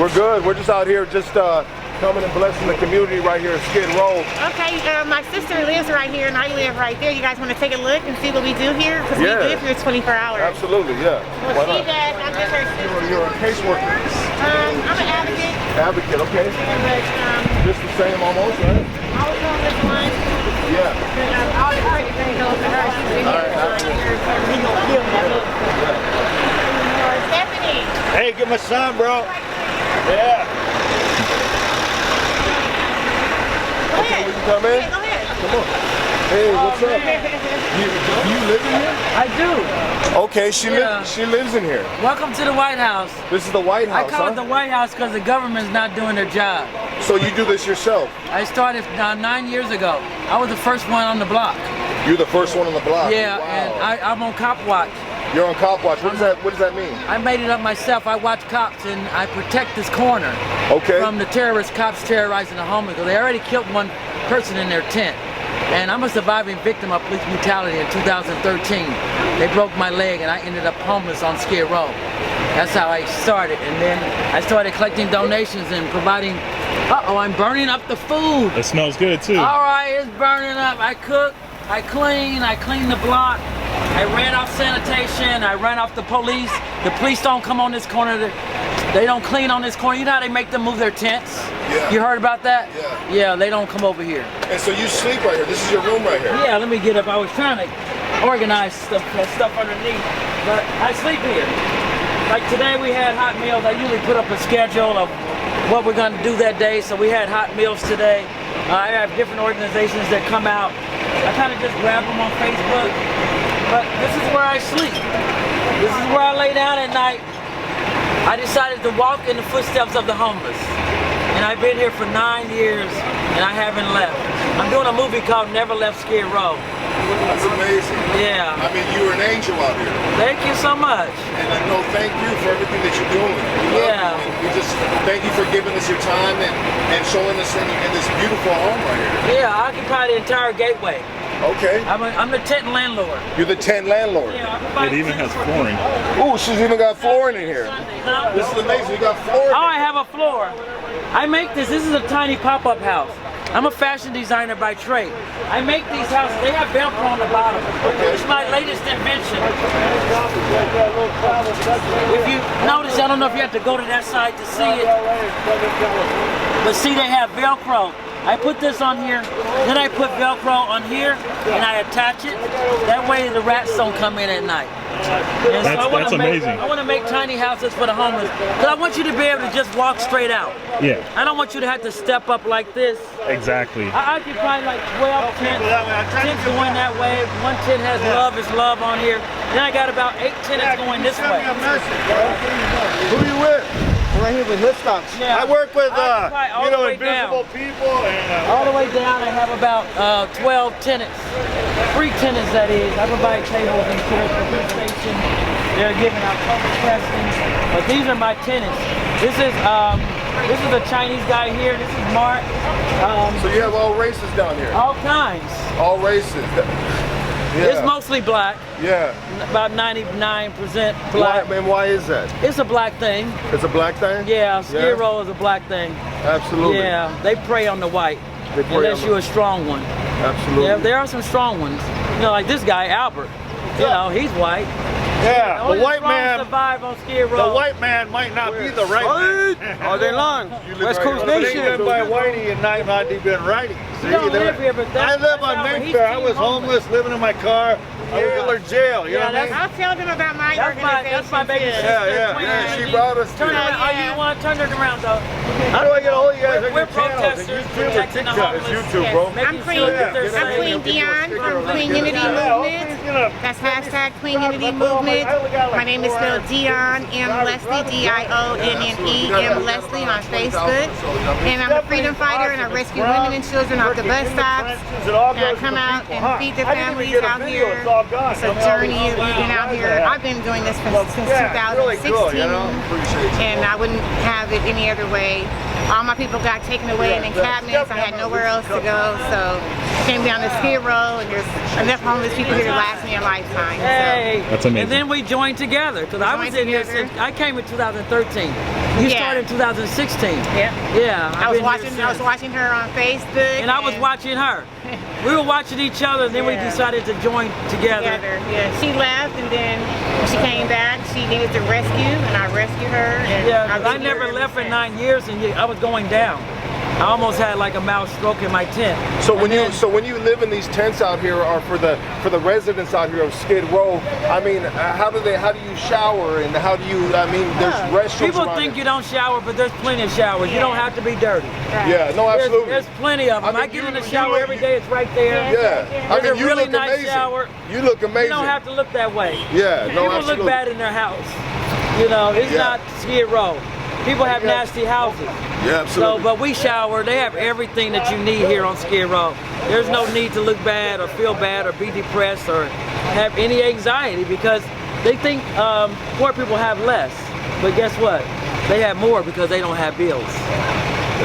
We're good. We're just out here just coming and blessing the community right here at Skid Row. Okay, my sister lives right here and I live right there. You guys want to take a look and see what we do here? Because we live here 24 hours. Absolutely, yeah. Well, see that, I'm just her sister. You're a caseworker. I'm an advocate. Advocate, okay. But, just the same almost, right? I was on this one. Yeah. All the credit goes to her. She's been here Stephanie. Hey, get my son, bro. Yeah. Go ahead. Will you come in? Yeah, go ahead. Come on. Hey, what's up? You live in here? I do. Okay, she lives in here. Welcome to the White House. This is the White House, I call it the White House because the government's not doing their job. So you do this yourself? I started 9 years ago. I was the first one on the block. You're the first one on the block? Yeah, wow. and I'm on cop watch. You're on cop watch. What does that mean? I made it up myself. I watch cops and I protect this corner from the terrorist cops terrorizing the homeless. They already killed one person in their tent. And I'm a surviving victim of police brutality in 2013. They broke my leg and I ended up homeless on Skid Row. That's how I started. And then I started collecting donations and providing, I'm burning up the food. It smells good too. All right, it's burning up. I cook, I clean the block. I ran off sanitation, I ran off the police. The police don't come on this corner. They don't clean on this corner. You know how they make them move their tents? Yeah. You heard about that? Yeah. Yeah, they don't come over here. And so you sleep right here. This is your room right here. Yeah, let me get up. I was trying to organize stuff underneath, but I sleep here. Like today we had hot meals. I usually put up a schedule of what we're gonna do that day. So we had hot meals today. I have different organizations that come out. I kind of just grab them on Facebook. But this is where I sleep. This is where I lay down at night. I decided to walk in the footsteps of the homeless. And I've been here for 9 years and I haven't left. I'm doing a movie called Never Left Skid Row. That's amazing. Yeah. I mean, you were an angel out here. Thank you so much. And I know, thank you for everything that you're doing. Yeah. We just thank you for giving us your time and showing us in this beautiful home right here. Yeah, I occupy the entire gateway. Okay. I'm the tent landlord. You're the tent landlord. Yeah, it even has flooring. Ooh, she's even got flooring in here. This is amazing. You got flooring. Oh, I have a floor. I make this. This is a tiny pop-up house. I'm a fashion designer by trade. I make these houses. They have Velcro on the bottom. Okay. It's my latest invention. If you notice, I don't know if you have to go to that side to see it, but see, they have Velcro. I put this on here, then I put Velcro on here, and I attach it. That way the rats don't come in at night. And that's amazing. I want to make tiny houses for the homeless, because I want you to be able to just walk straight out. Yeah. I don't want you to have to step up like this. Exactly. I occupy like 12 tents. Tents going that way. One tent has Love is Love on here. Then I got about 8 tenants going this way. Who are you with? Right here with Hiscox. Yeah. I work with invisible people and all the way down. I have about 12 tenants, 3 tenants that is. I provide tables and chairs for the station. They're giving out public testing, but these are my tenants. This is a Chinese guy here. This is Mark. So you have all races down here? All kinds. All races. Yeah. It's mostly black. Yeah. About 99% black. And why is that? It's a black thing. It's a black thing? Yeah, Skid Row is a black thing. Absolutely. Yeah, they prey on the white. They prey unless on you're a strong one. Absolutely. Yeah, there are some strong ones. You know, like this guy, Albert. You know, he's white. yeah, the white man. Survive on Skid Row. The white man might not be the right man. All day long. West Coast Nation. Been by whitey and not even righty. You don't live here, but I live on Mayfair. I was homeless, living in my car. Regular jail, you know what I mean? I'll tell them about my organization. That's my baby sister. Yeah, she brought us to Turn around. Oh, you want to turn it around, though? How do I get a hold of you guys on We're your channels? Is protesters YouTube or protecting the TikTok? homeless. It's YouTube, bro. I'm Queen Dion from Queen Unity Movement. That's hashtag Queen Unity Movement. My name is spelled Dion M. Leslie, D-I-O-N-N-E, M. Leslie on Facebook. And I'm a freedom fighter and I rescue women and children off the bus stops. And I come out and feed the families out here. It's a journey. We've been out here. I've been doing this since 2016, and I wouldn't have it any other way. all my people got taken away in encampments. I had nowhere else to go, so came down to Skid Row, and there's enough homeless people here to last me a lifetime. So. Hey, That's amazing. And then we joined together because I was in here since I came in 2013. You started in 2016. Yeah. I was watching her on Facebook, and I was watching her. We were watching each other, and then we decided to join together. Yeah, she left, and then when she came back, she needed to rescue, and I rescued her. And Yeah, I never left for 9 years, and I was going down. I almost had like a mild stroke in my tent. So when you live in these tents out here, or for the residents out here of Skid Row, I mean, how do you shower, and how do you? I mean, there's restrooms. People think you don't shower, but there's plenty of showers. You don't have to be dirty. Yeah, no, absolutely. There's plenty of them. I get in the shower every day. It's right there. Yeah, I mean, There's a you really look nice amazing. show. You look amazing. You don't have to look that way. Yeah, no, People absolutely. look bad in their house. You know, it's not Skid Row. People have nasty houses. Yeah, absolutely. So, but we shower. They have everything that you need here on Skid Row. There's no need to look bad or feel bad or be depressed or have any anxiety because they think poor people have less. But guess what? They have more because they don't have bills.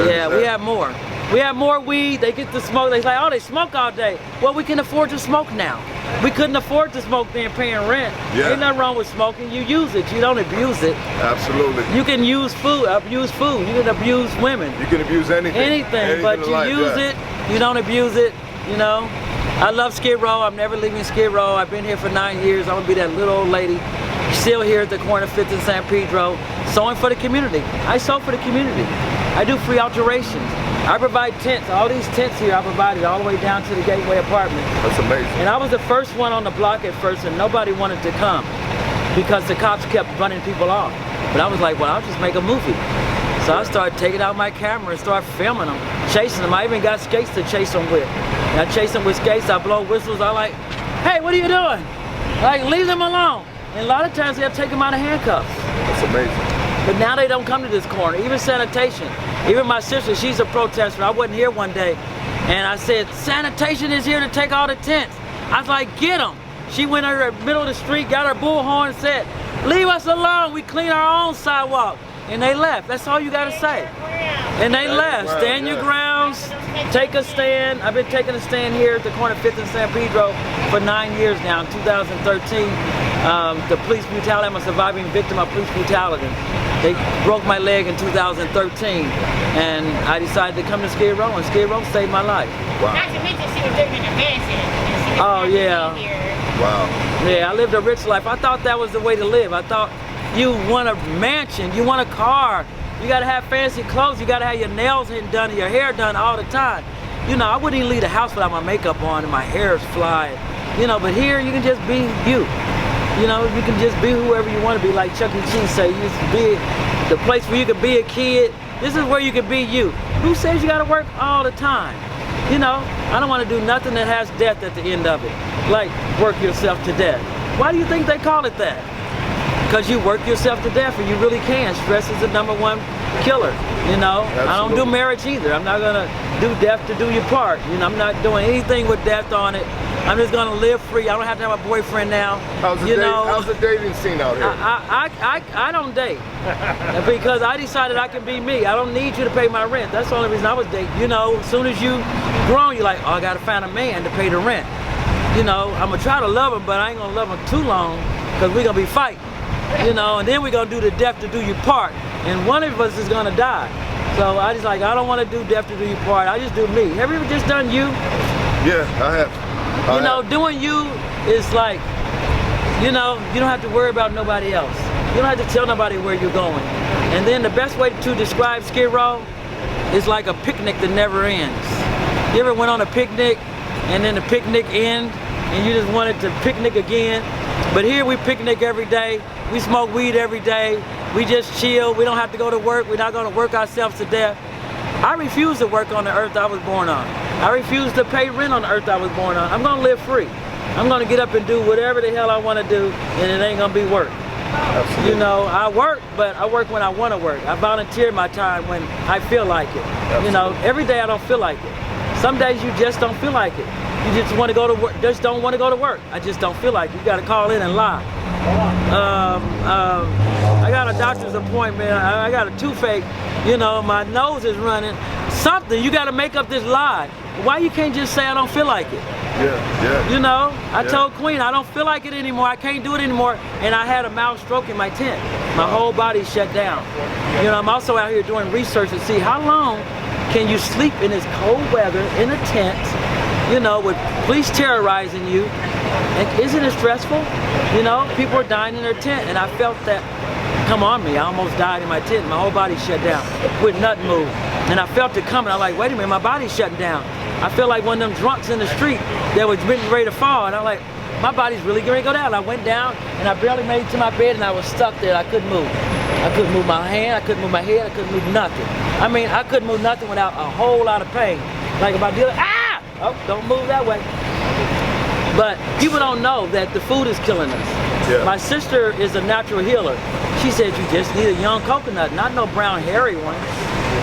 Yeah, we have more. We have more weed. They get to smoke. They say, oh, they smoke all day. Well, we can afford to smoke now. We couldn't afford to smoke then paying rent. Yeah. Ain't nothing wrong with smoking. You use it. You don't abuse it. Absolutely. You can use food. Abuse food. You can abuse women. You can abuse anything. Anything, but you use it. You don't abuse it. You know. I love Skid Row. I'm never leaving Skid Row. I've been here for 9 years. I'm gonna be that little old lady, still here at the corner of 5th and San Pedro, sewing for the community. I sew for the community. I do free alterations. I provide tents. All these tents here I provided all the way down to the Gateway apartment. That's amazing. And I was the first one on the block at first, and nobody wanted to come because the cops kept running people off. But I was like, well, I'll just make a movie. So I started taking out my camera and started filming them, chasing them. I even got skates to chase them with. And I chase them with skates. I blow whistles. I like, hey, what are you doing? Like, leave them alone. And a lot of times they'll take them out of handcuffs. That's amazing. But now they don't come to this corner. Even sanitation. Even my sister, she's a protester. I wasn't here one day, and I said, sanitation is here to take all the tents. I was like, get them. She went in the middle of the street, got her bullhorn, and said, leave us alone. We clean our own sidewalk. And they left. That's all you got to say. And they left. Stand your grounds. Take a stand. I've been taking a stand here at the corner of 5th and San Pedro for 9 years now. In 2013, the police brutality, I'm a surviving victim of police brutality. They broke my leg in 2013, and I decided to come to Skid Row, and Skid Row saved my life. Wow. Not to mention she was living in a mansion. Oh, yeah. Wow. Yeah, I lived a rich life. I thought that was the way to live. I thought you want a mansion, you want a car, you gotta have fancy clothes, you gotta have your nails done, your hair done all the time. You know, I wouldn't even leave the house without my makeup on and my hair is flying. You know, but here you can just be you. You know, you can just be whoever you want to be, like Chuck E. Cheese say. You used to be the place where you could be a kid. This is where you can be you. Who says you gotta work all the time? You know, I don't want to do nothing that has death at the end of it. Like work yourself to death. Why do you think they call it that? Because you work yourself to death, and you really can. Stress is the #1 killer, you know. Absolutely. I don't do marriage either. I'm not gonna do death to do your part. You know, I'm not doing anything with death on it. I'm just gonna live free. I don't have to have a boyfriend now. How's the dating scene out here? I don't date because I decided I can be me. I don't need you to pay my rent. That's the only reason I was dating. You know, as soon as you grown, you're like, oh, I gotta find a man to pay the rent. You know, I'm gonna try to love him, but I ain't gonna love him too long because we're gonna be fighting. You know, and then we're gonna do the death to do your part, and one of us is gonna die. So I just like, I don't want to do death to do your part. I just do me. Have you ever just done you? Yeah, I have. You know, doing you is like, you know, you don't have to worry about nobody else. You don't have to tell nobody where you're going. And then the best way to describe Skid Row is like a picnic that never ends. You ever went on a picnic and then the picnic ends and you just wanted to picnic again? But here we picnic every day. We smoke weed every day. We just chill. We don't have to go to work. We're not going to work ourselves to death. I refuse to work on the earth I was born on. I refuse to pay rent on the earth I was born on. I'm going to live free. I'm going to get up and do whatever the hell I want to do, and it ain't going to be work. Absolutely. You know, I work, but I work when I want to work. I volunteer my time when I feel like it. Absolutely. You know, every day I don't feel like it. Some days you just don't feel like it. You just want to go to work, just don't want to go to work. I just don't feel like it. You got to call in and lie. I got a doctor's appointment. I got a toothache. You know, my nose is running. Something, you got to make up this lie. Why you can't just say I don't feel like it? Yeah. You know, I told Queen I don't feel like it anymore. I can't do it anymore. And I had a mild stroke in my tent. My whole body shut down. You know, I'm also out here doing research to see how long can you sleep in this cold weather in a tent, you know, with police terrorizing you. And isn't it stressful? You know, people are dying in their tent, and I felt that come on me. I almost died in my tent. My whole body shut down. Would not move. And I felt it coming. I'm like, wait a minute, my body's shutting down. I feel like one of them drunks in the street that was ready to fall. And I'm like, my body's really going to go down. I went down, and I barely made it to my bed, and I was stuck there. I couldn't move. I couldn't move my hand. I couldn't move my head. I couldn't move nothing. I mean, I couldn't move nothing without a whole lot of pain. Like if I did, ah! Oh, don't move that way. But people don't know that the food is killing us. Yeah. My sister is a natural healer. She said you just need a young coconut, not no brown hairy one.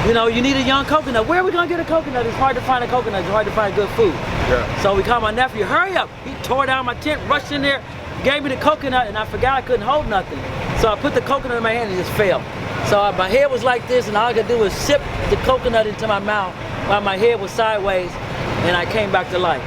You know, you need a young coconut. Where are we gonna get a coconut? It's hard to find a coconut. It's hard to find good food. Yeah. So we called my nephew, hurry up. He tore down my tent, rushed in there, gave me the coconut, and I forgot I couldn't hold nothing. So I put the coconut in my hand and it just fell. So my head was like this, and all I could do was sip the coconut into my mouth while my head was sideways, and I came back to life.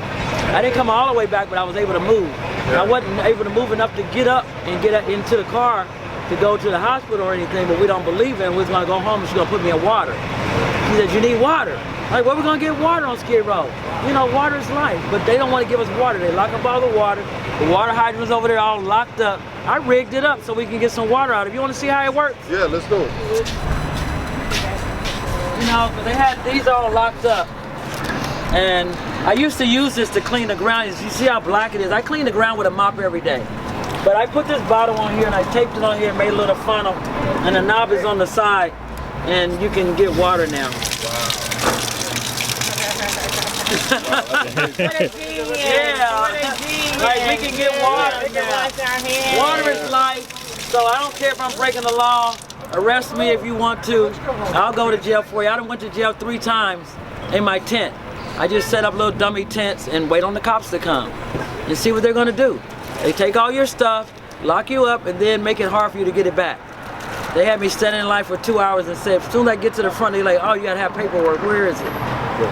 I didn't come all the way back, but I was able to move. Yeah. I wasn't able to move enough to get up and get into the car to go to the hospital or anything, but we don't believe in. We're gonna go home and she's gonna put me in water. She said, you need water. Like, where we gonna get water on Skid Row? You know, water is life, but they don't want to give us water. They lock up all the water. The water hydrants over there all locked up. I rigged it up so we can get some water out. If you want to see how it works. Yeah, let's do it. You know, they had these all locked up. And I used to use this to clean the ground. You see how black it is? I clean the ground with a mop every day. But I put this bottle on here and I taped it on here and made a little funnel. And the knob is on the side. And you can get water now. What a genius. Yeah. What a genius. Like we can get water now. Water is life. So I don't care if I'm breaking the law. Arrest me if you want to. I'll go to jail for you. I done went to jail 3 times in my tent. I just set up little dummy tents and wait on the cops to come and see what they're gonna do. They take all your stuff, lock you up, and then make it hard for you to get it back. They had me standing in line for 2 hours and said, as soon as I get to the front, they're like, oh, you gotta have paperwork. Where is it?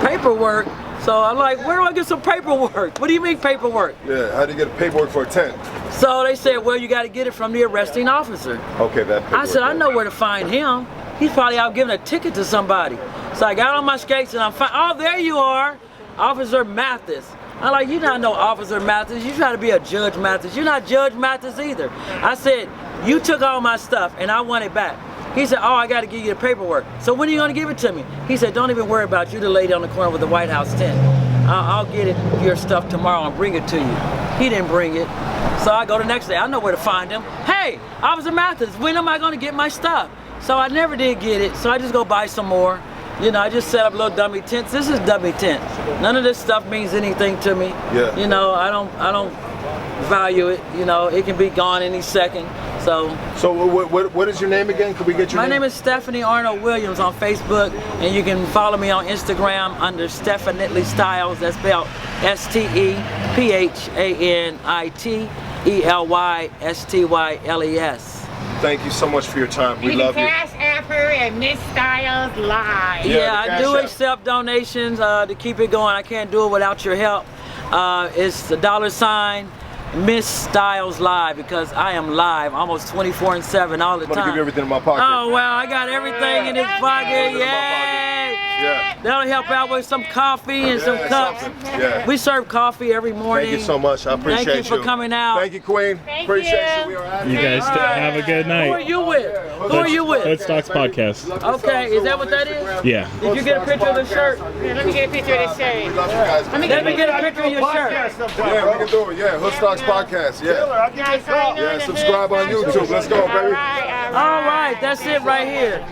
Paperwork? So I'm like, where do I get some paperwork? What do you mean paperwork? Yeah, how do you get paperwork for a tent? So they said, well, you gotta get it from the arresting officer. Okay, that paperwork. I said, I know where to find him. He's probably out giving a ticket to somebody. So I got on my skates and I'm fine. Oh, there you are, Officer Mathis. I'm like, you're not no Officer Mathis. You try to be a Judge Mathis. You're not Judge Mathis either. I said, you took all my stuff and I want it back. He said, oh, I got to give you the paperwork. So when are you going to give it to me? He said, don't even worry about it. You're the lady on the corner with the White House tent. I'll get your stuff tomorrow and bring it to you. He didn't bring it. So I go the next day. I know where to find him. Hey, Officer Mathis, when am I going to get my stuff? So I never did get it. So I just go buy some more. You know, I just set up little dummy tents. This is dummy tents. None of this stuff means anything to me. Yeah. You know, I don't value it. You know, it can be gone any second. So what is your name again? Could we get your name? My name is Stephanie Arnold Williams on Facebook, and you can follow me on Instagram under Stefanitly Styles. That's spelled STEPHANITELYSTYLES. Thank you so much for your time. We love you. You can cash app her at Miss Styles Live. Yeah, I do accept donations to keep it going. I can't do it without your help. It's the $, Miss Styles Live, because I am live almost 24/7 all the time. I'm gonna give you everything in my pocket. Oh well, I got everything in this pocket. Yay! Yeah. That'll help out with some coffee and some cups. Yeah. We serve coffee every morning. Thank you so much. I appreciate you. Thank you for coming out. Thank you, Queen. Appreciate you. You guys have a good night. Who are you with? Who are you with? Hoodstocks Podcast. Okay, is that what that is? Yeah. Did you get a picture of the shirt? Yeah, let me get a picture of the shirt. Let me get a picture of your shirt. Yeah, we can do it. Yeah, Hoodstocks Podcast. Yeah. Yeah, subscribe on YouTube. Let's go, baby. All right, that's it right here.